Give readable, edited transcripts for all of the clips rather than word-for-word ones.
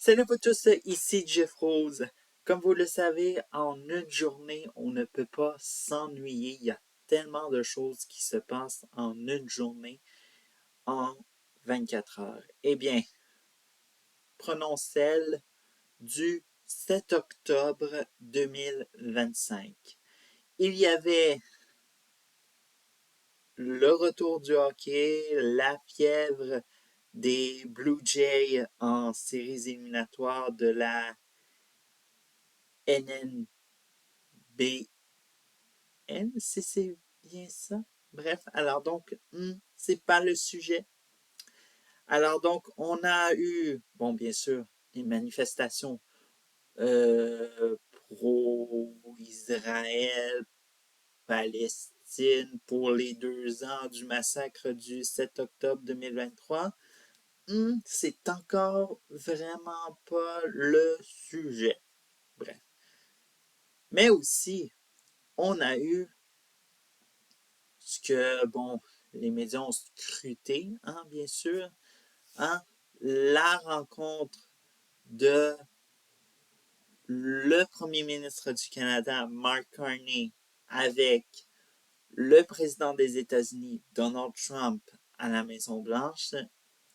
Salut à vous tous, ici Jeff Rose. Comme vous le savez, en une journée, on ne peut pas s'ennuyer. Il y a tellement de choses qui se passent en une journée, en 24 heures. Eh bien, prenons celle du 7 octobre 2025. Il y avait le retour du hockey, la fièvre des Blue Jays en séries éliminatoires de la NNB. Si c'est bien ça. Bref, alors donc, c'est pas le sujet. Alors donc, on a eu, bon, bien sûr, les manifestations pro-Israël, Palestine pour les 2 ans du massacre du 7 octobre 2023. C'est encore vraiment pas le sujet. Bref. Mais aussi, on a eu ce que, bon, les médias ont scruté, hein, bien sûr, hein, la rencontre de le premier ministre du Canada, Mark Carney, avec le président des États-Unis, Donald Trump, à la Maison-Blanche,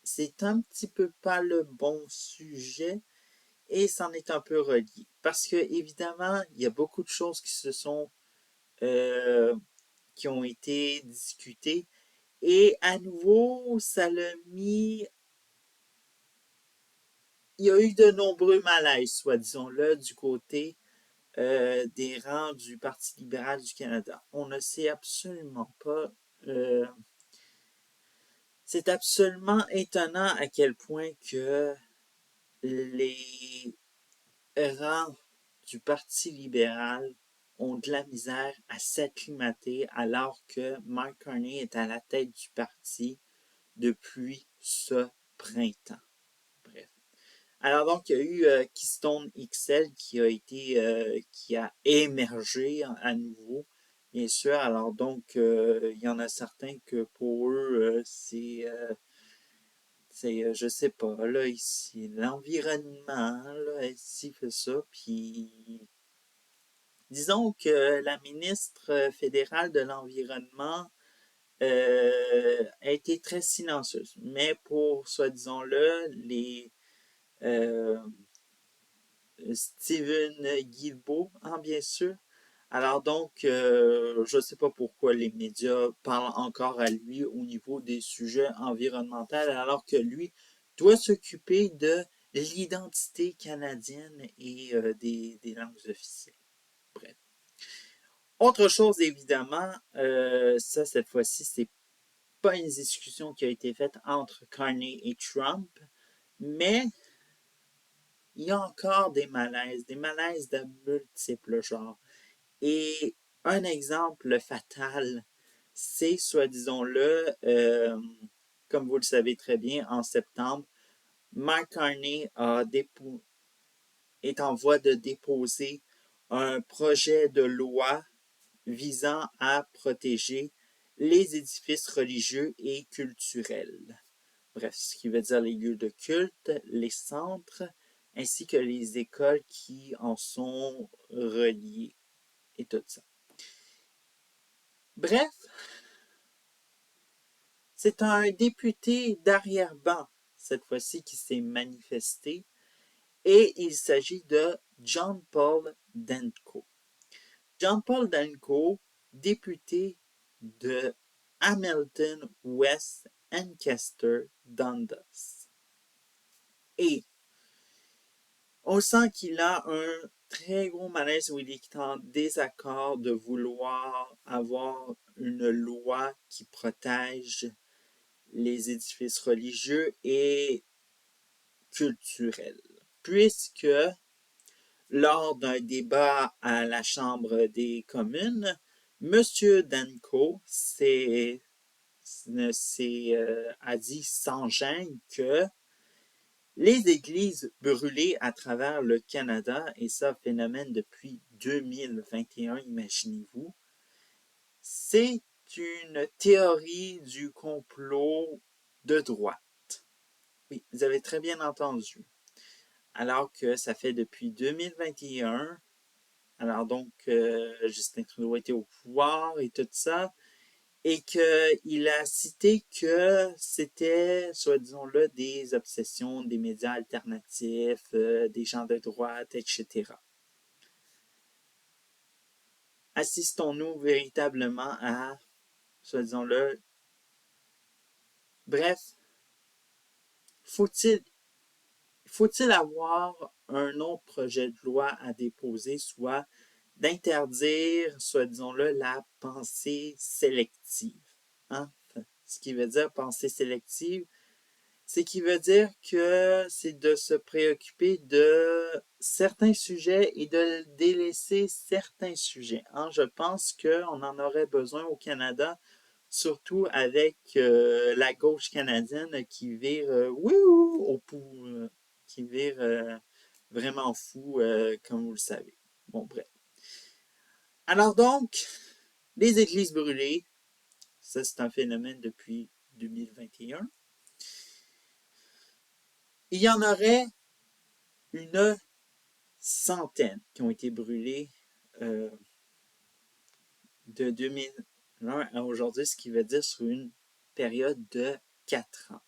c'est un petit peu pas le bon sujet et c'en est un peu relié. Parce que, évidemment, il y a beaucoup de choses qui ont été discutées. Et à nouveau, ça l'a mis. Il y a eu de nombreux malaises, soit disons-le, du côté des rangs du Parti libéral du Canada. On ne sait absolument pas. euh, c'est absolument étonnant à quel point que les rangs du Parti libéral ont de la misère à s'acclimater alors que Mark Carney est à la tête du parti depuis ce printemps. Bref. Alors donc, il y a eu Keystone XL qui a émergé à nouveau, bien sûr. Alors donc, il y en a certains que pour eux, je sais pas, là, ici, l'environnement, là, ici fait ça, puis disons que la ministre fédérale de l'Environnement a été très silencieuse. Mais pour, soi-disant-le, euh, Steven Guilbeault, hein, bien sûr. Alors donc, je ne sais pas pourquoi les médias parlent encore à lui au niveau des sujets environnementaux, alors que lui doit s'occuper de l'identité canadienne et des langues officielles. Bref. Autre chose, évidemment, ça, cette fois-ci, c'est pas une discussion qui a été faite entre Carney et Trump, mais il y a encore des malaises de multiples genres. Et un exemple fatal, c'est, soi-disant-le, comme vous le savez très bien, en septembre, Mark Carney est en voie de déposer un projet de loi visant à protéger les édifices religieux et culturels. Bref, ce qui veut dire les lieux de culte, les centres, ainsi que les écoles qui en sont reliées et tout ça. Bref, c'est un député d'arrière-ban, cette fois-ci, qui s'est manifesté, et il s'agit de John Paul Danko. John Paul Danko, député de Hamilton West Ancaster Dundas. Et on sent qu'il a un très gros malaise où il est en désaccord de vouloir avoir une loi qui protège les édifices religieux et culturels. Puisque lors d'un débat à la Chambre des communes, M. Danko a dit sans gêne que les églises brûlées à travers le Canada, et ça, phénomène depuis 2021, imaginez-vous, c'est une théorie du complot de droite. Oui, vous avez très bien entendu. alors que ça fait depuis 2021, alors donc Justin Trudeau était au pouvoir et tout ça, et qu'il a cité que c'était, soit disons-le, des obsessions des médias alternatifs, des gens de droite, etc. Assistons-nous véritablement à, soit disons-le, bref, faut-il faut-il avoir un autre projet de loi à déposer, soit d'interdire, soit disons-le, la pensée sélective. Hein? Ce qui veut dire pensée sélective, c'est qui veut dire que c'est de se préoccuper de certains sujets et de délaisser certains sujets. Hein? Je pense qu'on en aurait besoin au Canada, surtout avec la gauche canadienne qui vire au pou, qui vire vraiment fou, comme vous le savez. Bon, bref. Alors donc, les églises brûlées, ça c'est un phénomène depuis 2021. Il y en aurait une centaine qui ont été brûlées euh, de 2001 à aujourd'hui, ce qui veut dire sur une période de 4 ans.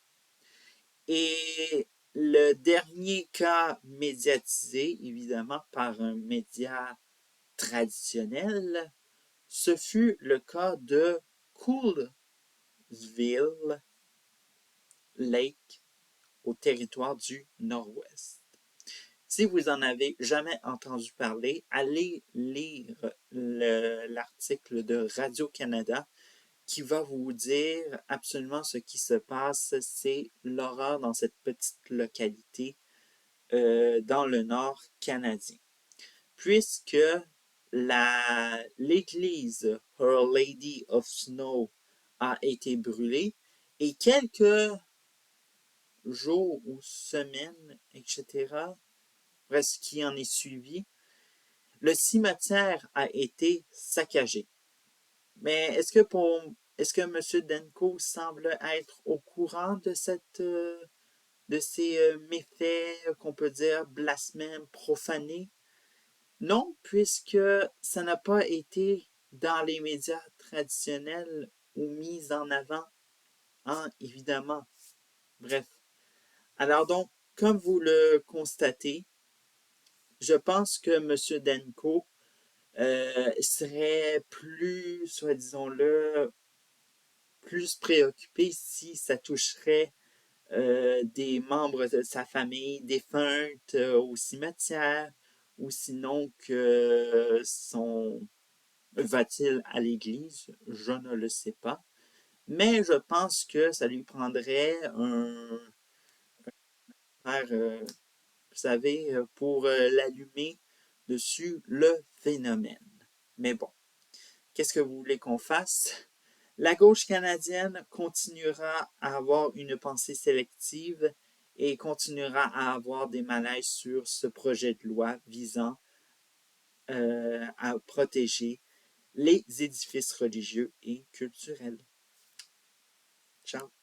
Et le dernier cas médiatisé, évidemment, par un média traditionnel, ce fut le cas de Coolsville Lake au territoire du Nord-Ouest. Si vous en avez jamais entendu parler, allez lire l'article de Radio-Canada qui va vous dire absolument ce qui se passe. C'est l'horreur dans cette petite localité dans le nord canadien. Puisque l'église Her Lady of Snow a été brûlée et quelques jours ou semaines, etc., presque qui en est suivi, le cimetière a été saccagé. Mais est-ce que M. Denko semble être au courant de de ces méfaits qu'on peut dire blasphèmes, profanés? Non, puisque ça n'a pas été dans les médias traditionnels ou mis en avant, hein, évidemment. Bref. Alors donc, comme vous le constatez, je pense que M. Denko serait plus, soit disons-le, plus préoccupé si ça toucherait des membres de sa famille défunte au cimetière, ou sinon que son va-t-il à l'église? Je ne le sais pas. Mais je pense que ça lui prendrait vous savez, pour l'allumer dessus le phénomène. Mais bon, qu'est-ce que vous voulez qu'on fasse? La gauche canadienne continuera à avoir une pensée sélective et continuera à avoir des malaises sur ce projet de loi visant à protéger les édifices religieux et culturels. Ciao.